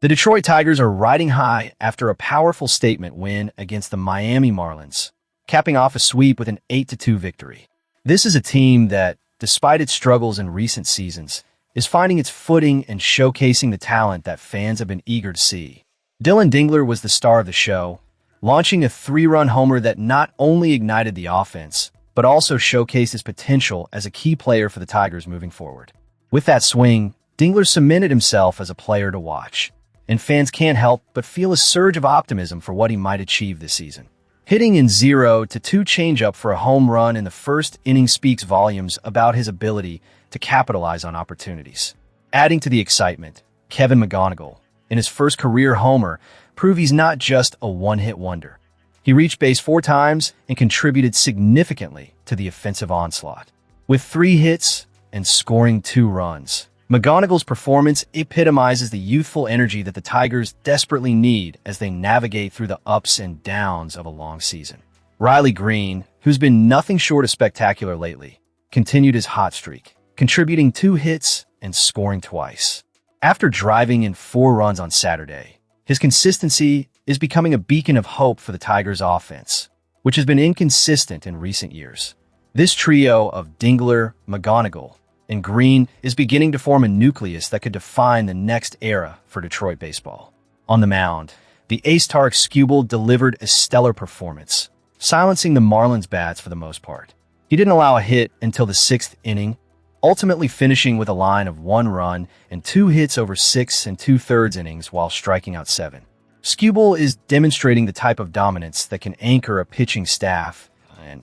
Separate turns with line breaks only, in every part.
The Detroit Tigers are riding high after a powerful statement win against the Miami Marlins, capping off a sweep with an 8-2 victory. This is a team that, despite its struggles in recent seasons, is finding its footing and showcasing the talent that fans have been eager to see. Dillon Dingler was the star of the show, launching a 3-run homer that not only ignited the offense, but also showcased his potential as a key player for the Tigers moving forward. With that swing, Dingler cemented himself as a player to watch, and fans can't help but feel a surge of optimism for what he might achieve this season. Hitting in 0-2 changeup for a home run in the first inning speaks volumes about his ability to capitalize on opportunities. Adding to the excitement, Kevin McGonigle, in his first career homer, proved he's not just a one-hit wonder. He reached base 4 times and contributed significantly to the offensive onslaught. With 3 hits and scoring 2 runs, McGonigle's performance epitomizes the youthful energy that the Tigers desperately need as they navigate through the ups and downs of a long season. Riley Greene, who's been nothing short of spectacular lately, continued his hot streak, contributing 2 hits and scoring twice. After driving in 4 runs on Saturday, his consistency is becoming a beacon of hope for the Tigers' offense, which has been inconsistent in recent years. This trio of Dingler, McGonigle, and Greene is beginning to form a nucleus that could define the next era for Detroit baseball. On the mound, the ace Tarik Skubal delivered a stellar performance, silencing the Marlins' bats for the most part. He didn't allow a hit until the 6th inning, ultimately finishing with a line of 1 run and 2 hits over 6 2/3 innings while striking out 7. Skubal is demonstrating the type of dominance that can anchor a pitching staff, and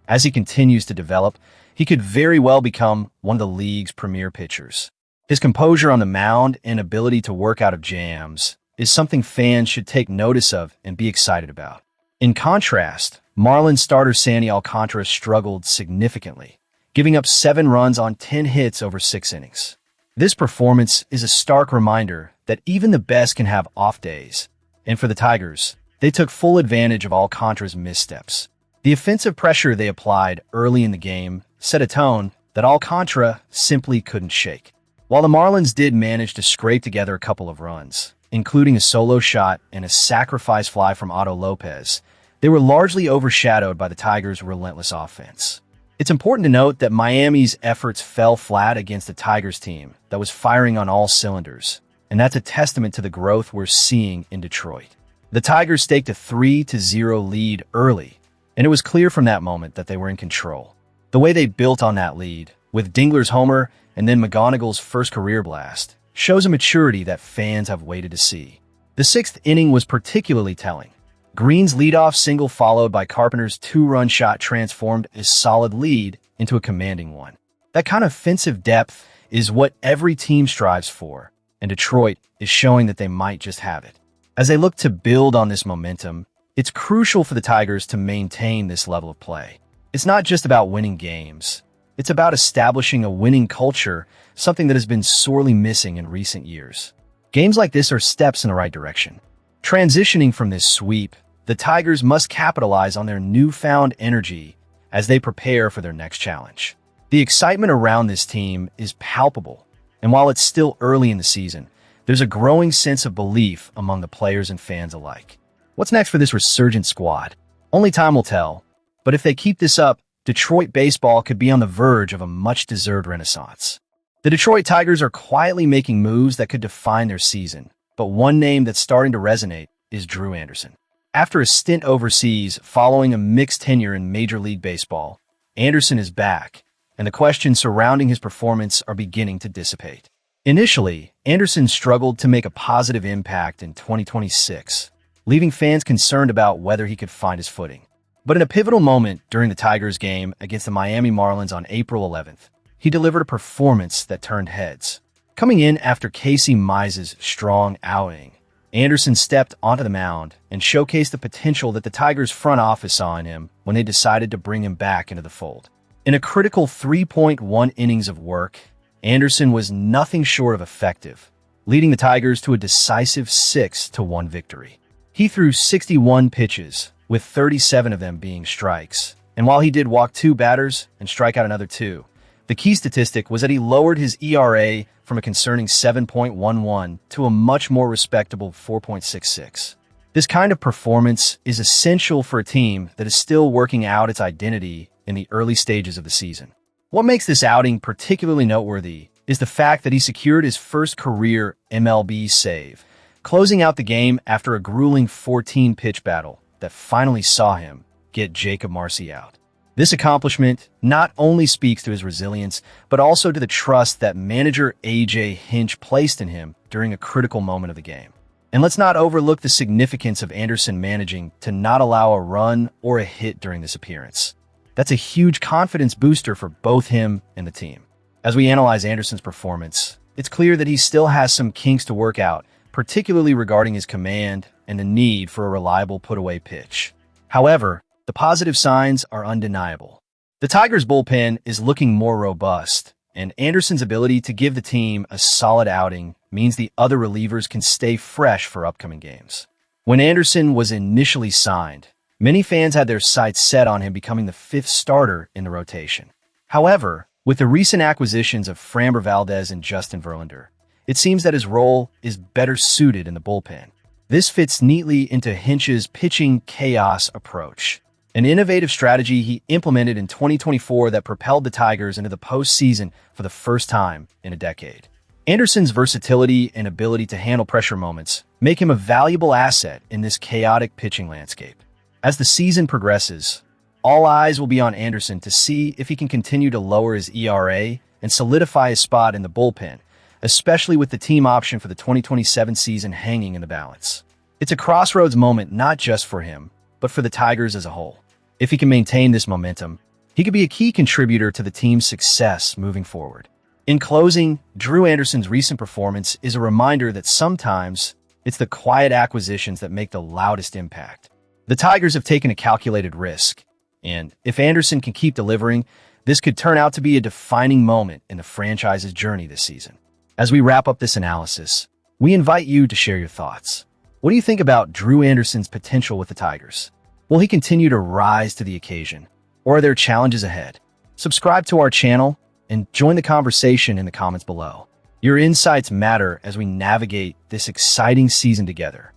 as he continues to develop, he could very well become one of the league's premier pitchers. His composure on the mound and ability to work out of jams is something fans should take notice of and be excited about. In contrast, Marlins starter Sandy Alcantara struggled significantly, giving up 7 runs on 10 hits over 6 innings. This performance is a stark reminder that even the best can have off days, and for the Tigers, they took full advantage of Alcantara's missteps. The offensive pressure they applied early in the game set a tone that Alcantara simply couldn't shake. While the Marlins did manage to scrape together a couple of runs, including a solo shot and a sacrifice fly from Otto Lopez, they were largely overshadowed by the Tigers' relentless offense. It's important to note that Miami's efforts fell flat against a Tigers team that was firing on all cylinders, and that's a testament to the growth we're seeing in Detroit. The Tigers staked a 3-0 lead early, and it was clear from that moment that they were in control. The way they built on that lead, with Dingler's homer and then McGonigle's first career blast, shows a maturity that fans have waited to see. The 6th inning was particularly telling. Greene's leadoff single followed by Carpenter's 2-run shot transformed a solid lead into a commanding one. That kind of offensive depth is what every team strives for, and Detroit is showing that they might just have it. As they look to build on this momentum, it's crucial for the Tigers to maintain this level of play. It's not just about winning games. It's about establishing a winning culture, something that has been sorely missing in recent years. Games like this are steps in the right direction. Transitioning from this sweep, the Tigers must capitalize on their newfound energy as they prepare for their next challenge. The excitement around this team is palpable, and while it's still early in the season, there's a growing sense of belief among the players and fans alike. What's next for this resurgent squad? Only time will tell, but if they keep this up, Detroit baseball could be on the verge of a much-deserved renaissance. The Detroit Tigers are quietly making moves that could define their season, but one name that's starting to resonate is Drew Anderson. After a stint overseas following a mixed tenure in Major League Baseball, Anderson is back, and the questions surrounding his performance are beginning to dissipate. Initially, Anderson struggled to make a positive impact in 2026, leaving fans concerned about whether he could find his footing. But in a pivotal moment during the Tigers game against the Miami Marlins on April 11th, he delivered a performance that turned heads. Coming in after Casey Mize's strong outing, Anderson stepped onto the mound and showcased the potential that the Tigers front office saw in him when they decided to bring him back into the fold. In a critical 3.1 innings of work, Anderson was nothing short of effective, leading the Tigers to a decisive 6-1 victory. He threw 61 pitches, with 37 of them being strikes, and while he did walk 2 batters and strike out another 2, The key statistic was that he lowered his ERA from a concerning 7.11 to a much more respectable 4.66. This kind of performance is essential for a team that is still working out its identity in the early stages of the season. What makes this outing particularly noteworthy is the fact that he secured his first career MLB save, closing out the game after a grueling 14-pitch battle that finally saw him get Jacob Marcy out. This accomplishment not only speaks to his resilience, but also to the trust that manager A.J. Hinch placed in him during a critical moment of the game. And let's not overlook the significance of Anderson managing to not allow a run or a hit during this appearance. That's a huge confidence booster for both him and the team. As we analyze Anderson's performance, it's clear that he still has some kinks to work out, particularly regarding his command and the need for a reliable put-away pitch. However, the positive signs are undeniable. The Tigers' bullpen is looking more robust, and Anderson's ability to give the team a solid outing means the other relievers can stay fresh for upcoming games. When Anderson was initially signed, many fans had their sights set on him becoming the fifth starter in the rotation. However, with the recent acquisitions of Framber Valdez and Justin Verlander, it seems that his role is better suited in the bullpen. This fits neatly into Hinch's pitching chaos approach, an innovative strategy he implemented in 2024 that propelled the Tigers into the postseason for the first time in a decade. Anderson's versatility and ability to handle pressure moments make him a valuable asset in this chaotic pitching landscape. As the season progresses, all eyes will be on Anderson to see if he can continue to lower his ERA and solidify his spot in the bullpen, especially with the team option for the 2027 season hanging in the balance. It's a crossroads moment not just for him, but for the Tigers as a whole. If he can maintain this momentum, he could be a key contributor to the team's success moving forward. In closing, Drew Anderson's recent performance is a reminder that sometimes it's the quiet acquisitions that make the loudest impact. The Tigers have taken a calculated risk, and if Anderson can keep delivering, this could turn out to be a defining moment in the franchise's journey this season. As we wrap up this analysis, we invite you to share your thoughts. What do you think about Drew Anderson's potential with the Tigers? Will he continue to rise to the occasion, or are there challenges ahead? Subscribe to our channel and join the conversation in the comments below. Your insights matter as we navigate this exciting season together.